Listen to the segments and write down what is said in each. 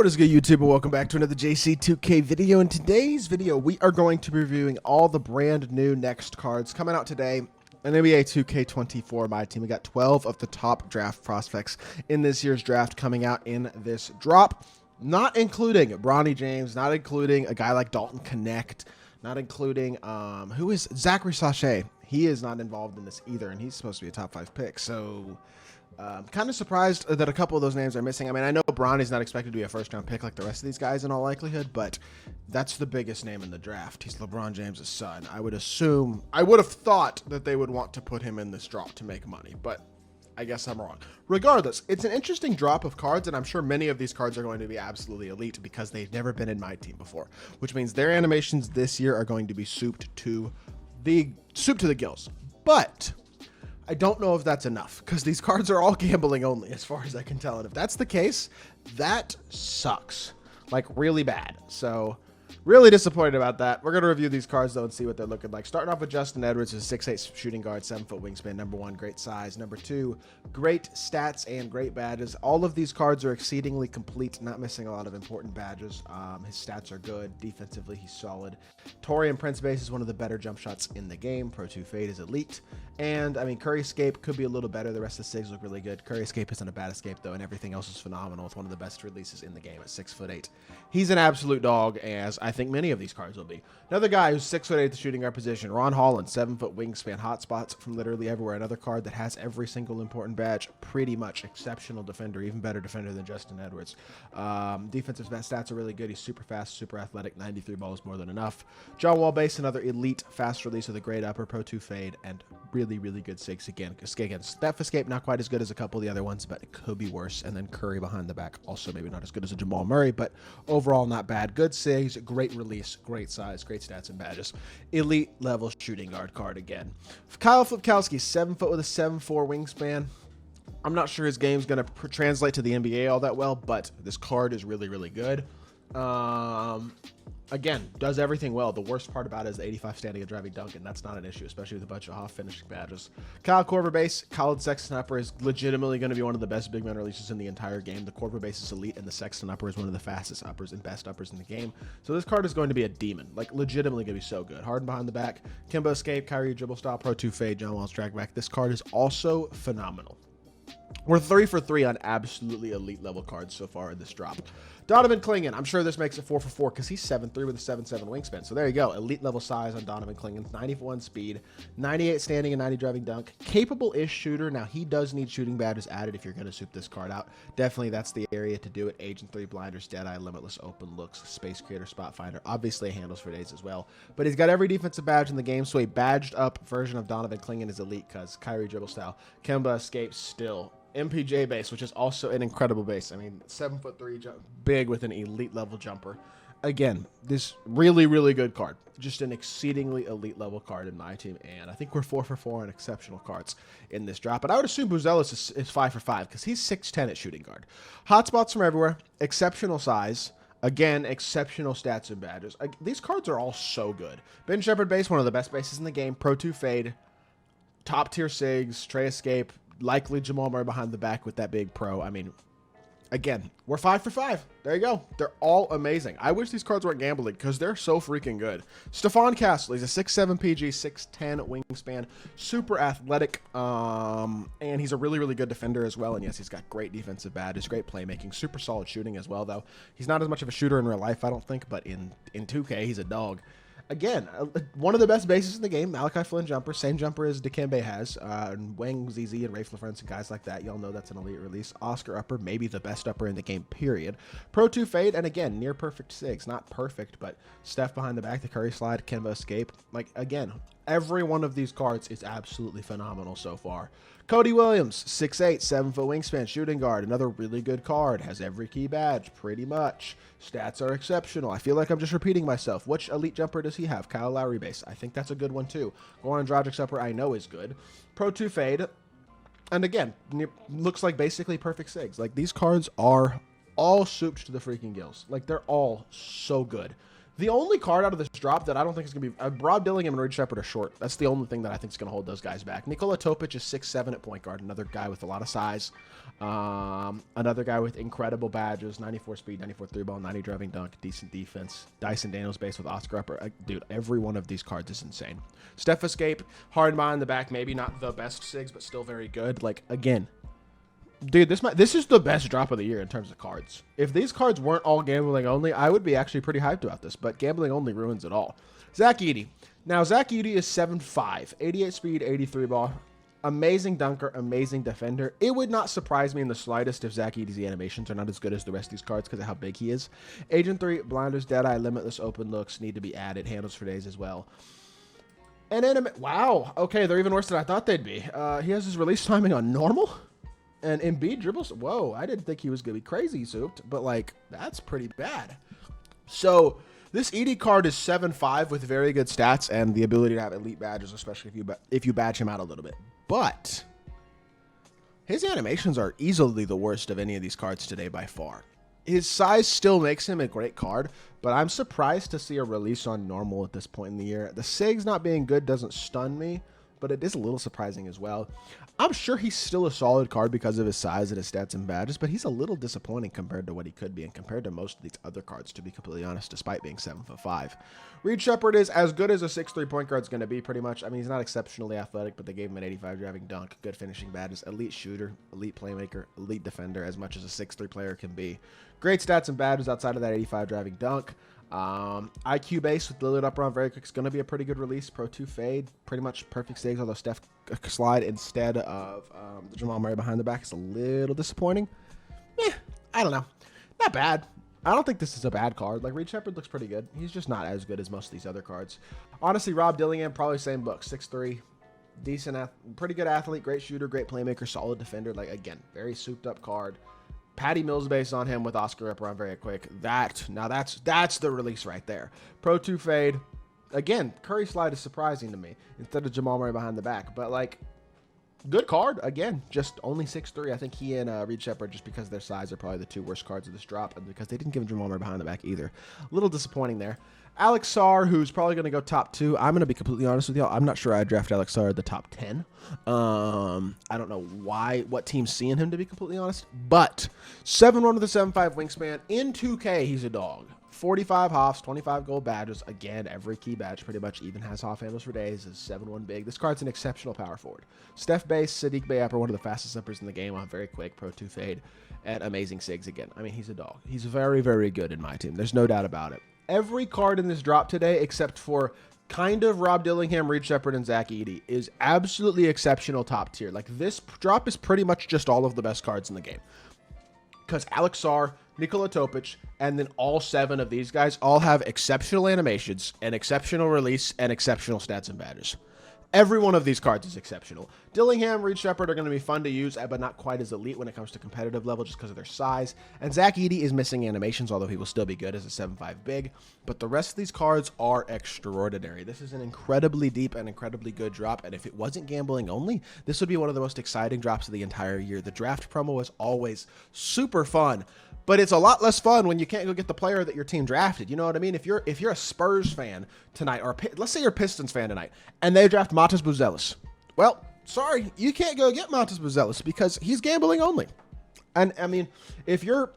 What is good, YouTube, and welcome back to another JC2K video. In today's video, we are going to be reviewing all the brand new next cards coming out today in NBA 2K24 MyTEAM. We got 12 of the top draft prospects in this year's draft coming out in this drop, not including Bronny James, not including a guy like Dalton Connect, not including who is Zachary Sachet. He is not involved in this either, and he's supposed to be a top 5 pick. So kind of surprised that a couple of those names are missing. I mean, I know Bronny's not expected to be a first-round pick like the rest of these guys in all likelihood, but that's the biggest name in the draft. He's LeBron James' son. I would have thought that they would want to put him in this drop to make money, but I guess I'm wrong. Regardless, it's an interesting drop of cards, and I'm sure many of these cards are going to be absolutely elite because they've never been in my team before, which means their animations this year are going to be souped to the gills. But I don't know if that's enough because these cards are all gambling only as far as I can tell. And if that's the case, that sucks like really bad. So really disappointed about that. We're going to review these cards though and see what they're looking like. Starting off with Justin Edwards, who's a 6'8" shooting guard, 7-foot wingspan. Number 1, great size. Number 2, great stats and great badges. All of these cards are exceedingly complete, not missing a lot of important badges. His stats are good. Defensively, he's solid. Torian Prince base is one of the better jump shots in the game. Pro 2 fade is elite. And I mean, Curry escape could be a little better. The rest of the SIGs look really good. Curry escape isn't a bad escape though, and everything else is phenomenal. It's one of the best releases in the game at 6'8". He's an absolute dog, as I think many of these cards will be. Another guy who's 6'8" at the shooting guard position, Ron Holland, 7-foot wingspan, hotspots from literally everywhere. Another card that has every single important badge, pretty much. Exceptional defender, even better defender than Justin Edwards. Defensive stats are really good. He's super fast, super athletic, 93 balls more than enough. John Wall base, another elite fast release with a great upper, Pro 2 fade, and really good SIGs again. Steph escape, not quite as good as a couple of the other ones, but it could be worse. And then Curry behind the back, also maybe not as good as a Jamal Murray, but overall not bad. Good SIGs, great release, great size, great stats and badges. Elite level shooting guard card again. Kyle Flipkowski, 7-foot with a 7'4" wingspan. I'm not sure his game's going to translate to the NBA all that well, but this card is really good. Again, does everything well. The worst part about it is the 85 standing and driving dunk, and that's not an issue, especially with a bunch of half finishing badges. Kyle Korver base, Colin Sexton upper is legitimately going to be one of the best big man releases in the entire game. The Korver base is elite, and the Sexton upper is one of the fastest uppers and best uppers in the game. So this card is going to be a demon, like legitimately going to be so good. Harden behind the back, Kimbo escape, Kyrie dribble style, Pro 2 fade, John Wall's drag back. This card is also phenomenal. We're 3 for 3 on absolutely elite level cards so far in this drop. Donovan Clingan, I'm sure this makes it 4 for 4 because he's 7'3" with a 7'7" wingspan. So there you go. Elite level size on Donovan Clingan. 91 speed, 98 standing and 90 driving dunk. Capable-ish shooter. Now, he does need shooting badges added if you're going to soup this card out. Definitely that's the area to do it. Agent 3, blinders, Deadeye, limitless, open looks, space creator, spot finder. Obviously handles for days as well. But he's got every defensive badge in the game, so a badged up version of Donovan Clingan is elite because Kyrie dribble style. Kemba escapes still. MPJ base, which is also an incredible base. I mean, 7'3", big with an elite level jumper. Again, this really good card. Just an exceedingly elite level card in my team, and I think we're 4 for 4 on exceptional cards in this drop. But I would assume Buzelis is 5 for 5 because he's 6'10" at shooting guard. Hotspots from everywhere, exceptional size. Again, exceptional stats and badges. These cards are all so good. Ben Shepherd base, one of the best bases in the game. Pro 2 fade, top tier SIGs, Trey escape. Likely Jamal Murray behind the back with that big pro. I mean, again, we're 5 for 5. There you go. They're all amazing. I wish these cards weren't gambling because they're so freaking good. Stephon Castle, he's a 6'7" PG, 6'10" wingspan, super athletic, and he's a really good defender as well. And yes, he's got great defensive badges, great playmaking, super solid shooting as well, though. He's not as much of a shooter in real life, I don't think, but in 2K, he's a dog. Again, one of the best bases in the game, Malachi Flynn jumper, same jumper as Dikembe has, and Wang, ZZ, and Rafe LaFrance and guys like that. Y'all know that's an elite release. Oscar upper, maybe the best upper in the game, period. Pro 2 fade, and again, near perfect SIGs. Not perfect, but Steph behind the back, the Curry slide, Kemba escape. Like, again, every one of these cards is absolutely phenomenal so far. Cody Williams, 6'8", 7-foot wingspan, shooting guard. Another really good card. Has every key badge, pretty much. Stats are exceptional. I feel like I'm just repeating myself. Which elite jumper does he have? Kyle Lowry base. I think that's a good one, too. Goran Dragic's upper, I know is good. Pro 2 fade. And again, looks like basically perfect SIGs. Like, these cards are all souped to the freaking gills. Like, they're all so good. The only card out of this drop that I don't think is going to be... Rob Dillingham and Reed Shepard are short. That's the only thing that I think is going to hold those guys back. Nikola Topic is 6'7" at point guard. Another guy with a lot of size. Another guy with incredible badges. 94 speed, 94 3-ball, 90 driving dunk, decent defense. Dyson Daniels base with Oscar Upper. Dude, every one of these cards is insane. Steph Escape, hard behind the back. Maybe not the best SIGs, but still very good. Like, again... Dude, this is the best drop of the year in terms of cards. If these cards weren't all gambling only, I would be actually pretty hyped about this, but gambling only ruins it all. Zach Edey. Now, Zach Edey is 7'5", 88 speed, 83 ball. Amazing dunker, amazing defender. It would not surprise me in the slightest if Zach Edey's animations are not as good as the rest of these cards because of how big he is. Agent 3, Blinders, Deadeye, Limitless, Open Looks need to be added. Handles for days as well. And wow. Okay, they're even worse than I thought they'd be. He has his release timing on normal. And Embiid dribbles. Whoa, I didn't think he was going to be crazy souped, but like, that's pretty bad. So this Edey card is 7'5" with very good stats and the ability to have elite badges, especially if you badge him out a little bit. But his animations are easily the worst of any of these cards today by far. His size still makes him a great card, but I'm surprised to see a release on normal at this point in the year. The SIGs not being good doesn't stun me, but it is a little surprising as well. I'm sure he's still a solid card because of his size and his stats and badges, but he's a little disappointing compared to what he could be and compared to most of these other cards, to be completely honest, despite being 7'5". Reed Shepard is as good as a 6'3" point guard is going to be, pretty much. I mean, he's not exceptionally athletic, but they gave him an 85 driving dunk, good finishing badges, elite shooter, elite playmaker, elite defender, as much as a 6'3" player can be. Great stats and badges outside of that 85 driving dunk. IQ base with Lillard up around very quick is going to be a pretty good release. Pro 2 fade, pretty much perfect SIGs, although Steph slide instead of the Jamal Murray behind the back is a little disappointing. I don't know. Not bad. I don't think this is a bad card. Like, Reed Shepard looks pretty good. He's just not as good as most of these other cards. Honestly, Rob Dillingham, probably same book. 6'3", decent, pretty good athlete, great shooter, great playmaker, solid defender. Like, again, very souped up card. Patty Mills base on him with Oscar up around very quick. That's the release right there. Pro 2 fade. Again, Curry slide is surprising to me instead of Jamal Murray behind the back. But, like, good card. Again, just only 6'3". I think he and Reed Shepard, just because of their size, are probably the two worst cards of this drop. And because they didn't give him Jamal Murray behind the back either. A little disappointing there. Alex Sarr, who's probably going to go top 2. I'm going to be completely honest with y'all. I'm not sure I'd draft Alex Sarr at the top 10. I don't know what team's seeing him, to be completely honest. But 7'1" with a 7'5" wingspan. In 2K, he's a dog. 45 hops, 25 gold badges. Again, every key badge pretty much even has off handles for days. Is 7'1" big. This card's an exceptional power forward. Steph base, Sadiq Bey upper, one of the fastest uppers in the game on very quick. Pro 2 fade. And amazing SIGs again. I mean, he's a dog. He's very, very good in my team. There's no doubt about it. Every card in this drop today, except for kind of Rob Dillingham, Reed Shepard, and Zach Edey, is absolutely exceptional top tier. Like, this drop is pretty much just all of the best cards in the game. Because Alex Sarr, Nikola Topic, and then all 7 of these guys all have exceptional animations, an exceptional release, and exceptional stats and badges. Every one of these cards is exceptional. Dillingham, Reed Shepard are going to be fun to use, but not quite as elite when it comes to competitive level just because of their size. And Zach Edey is missing animations, although he will still be good as a 7'5" big. But the rest of these cards are extraordinary. This is an incredibly deep and incredibly good drop. And if it wasn't gambling only, this would be one of the most exciting drops of the entire year. The draft promo is always super fun. But it's a lot less fun when you can't go get the player that your team drafted. You know what I mean? If you're a Spurs fan tonight, or let's say you're a Pistons fan tonight, and they draft Matas Buzelis, well, sorry, you can't go get Matas Buzelis because he's gambling only. And I mean, if you're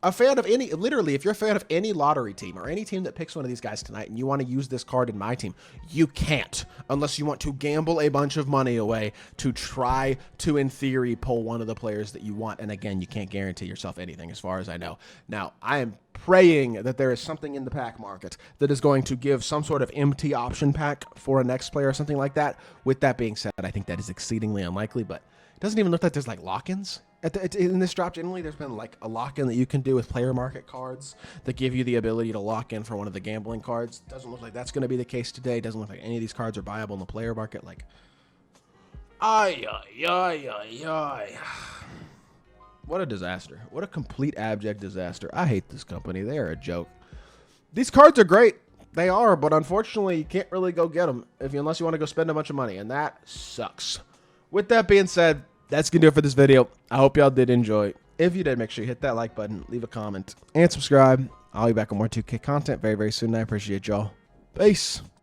a fan of if you're a fan of any lottery team or any team that picks one of these guys tonight and you want to use this card in my team, you can't unless you want to gamble a bunch of money away to try to, in theory, pull one of the players that you want. And again, you can't guarantee yourself anything as far as I know. Now, I am praying that there is something in the pack market that is going to give some sort of empty option pack for a next player or something like that. With that being said, I think that is exceedingly unlikely, but it doesn't even look like there's like lock-ins. In this drop, generally, there's been like a lock-in that you can do with player market cards that give you the ability to lock in for one of the gambling cards. Doesn't look like that's going to be the case today. Doesn't look like any of these cards are viable in the player market. Like, what a disaster. What a complete abject disaster. I hate this company. They are a joke. These cards are great. They are, but unfortunately, you can't really go get them unless you want to go spend a bunch of money, and that sucks. With that being said, that's going to do it for this video. I hope y'all did enjoy. If you did, make sure you hit that like button, leave a comment, and subscribe. I'll be back with more 2K content very, very soon. I appreciate y'all. Peace.